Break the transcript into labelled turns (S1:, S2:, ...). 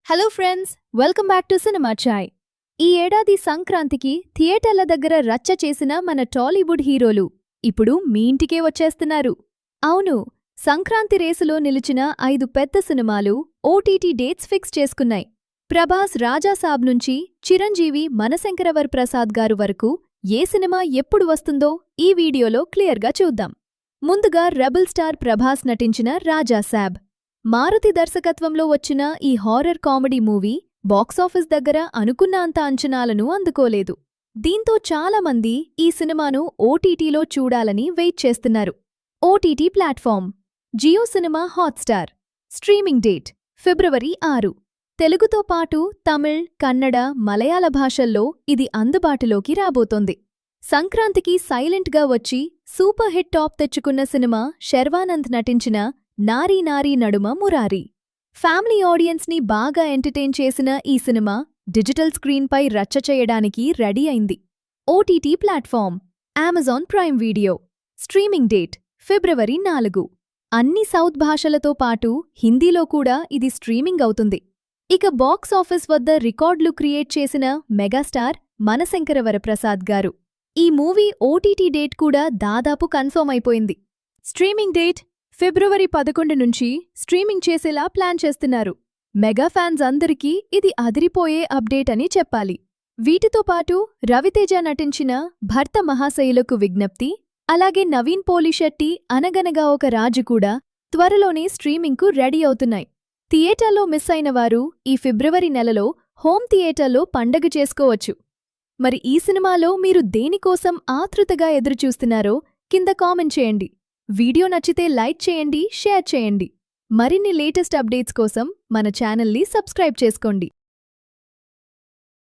S1: Hello friends, welcome back to cinema Chai. ఈ ఏడాది సంక్రాంతికి థియేటర్ల దగ్గర రచ్చ చేసిన మన టాలీవుడ్ హీరోలు ఇప్పుడు మీ ఇంటికే వచ్చేస్తున్నారు. అవును, సంక్రాంతి రేసులో నిలిచిన 5 పెద్ద సినిమాలు ఓటీటీ డేట్స్ ఫిక్స్ చేసుకున్నాయి. ప్రభాస్ రాజాసాబ్ నుంచి చిరంజీవి మనశంకరవర్ ప్రసాద్ గారు వరకు ఏ సినిమా ఎప్పుడు వస్తుందో ఈ వీడియోలో క్లియర్గా చూద్దాం. ముందుగా రెబల్ స్టార్ ప్రభాస్ నటించిన రాజాసాబ్. మారుతి దర్శకత్వంలో వచ్చిన ఈ హారర్ కామెడీ మూవీ బాక్సాఫీస్ దగ్గర అనుకున్న అంత అంచనాలను అందుకోలేదు. దీంతో చాలామంది ఈ సినిమాను ఓటీటీలో చూడాలని వెయిట్ చేస్తున్నారు. OTT platform Jio cinema Hotstar. Streaming date ఫిబ్రవరి 6. తెలుగుతో పాటు తమిళ్, కన్నడ, మలయాళ భాషల్లో ఇది అందుబాటులోకి రాబోతోంది. సంక్రాంతికి సైలెంట్గా వచ్చి సూపర్ హిట్ టాప్ తెచ్చుకున్న సినిమా శర్వానంద్ నటించిన నారీ నారీ నడుమ మురారి. ఫ్యామిలీ ఆడియన్స్ని బాగా ఎంటర్టైన్ చేసిన ఈ సినిమా డిజిటల్ స్క్రీన్పై రచ్చ చేయడానికి రెడీ అయింది. OTT platform Amazon prime video. Streaming date ఫిబ్రవరి 4. అన్ని సౌత్ భాషలతో పాటు హిందీలో కూడా ఇది స్ట్రీమింగ్ అవుతుంది. ఇక బాక్సాఫీస్ వద్ద రికార్డులు క్రియేట్ చేసిన మెగాస్టార్ మనశంకరవరప్రసాద్ గారు. ఈ మూవీ ఓటీటీ డేట్ కూడా దాదాపు కన్ఫర్మ్ అయిపోయింది. స్ట్రీమింగ్ డేట్ ఫిబ్రవరి 11 నుంచి స్ట్రీమింగ్ చేసేలా ప్లాన్ చేస్తున్నారు. మెగా ఫ్యాన్స్ అందరికీ ఇది అదిరిపోయే అప్డేట్ అని చెప్పాలి. వీటితో పాటు రవితేజ నటించిన భర్త మహాశయులకు విజ్ఞప్తి, అలాగే నవీన్ పోలిశెట్టి అనగనగా ఒక రాజు కూడా త్వరలోనే స్ట్రీమింగ్కు రెడీ అవుతున్నాయి. థియేటర్లో మిస్ అయినవారు ఈ ఫిబ్రవరి నెలలో హోమ్ థియేటర్లో పండగ చేసుకోవచ్చు. మరి ఈ సినిమాలో మీరు దేనికోసం ఆతృతగా ఎదురుచూస్తున్నారో కింద కామెంట్ చేయండి. వీడియో నచ్చితే లైక్ చేయండి, షేర్ చేయండి. మరిన్ని లేటెస్ట్ అప్డేట్స్ కోసం మన ఛానల్ని సబ్స్క్రైబ్ చేసుకోండి.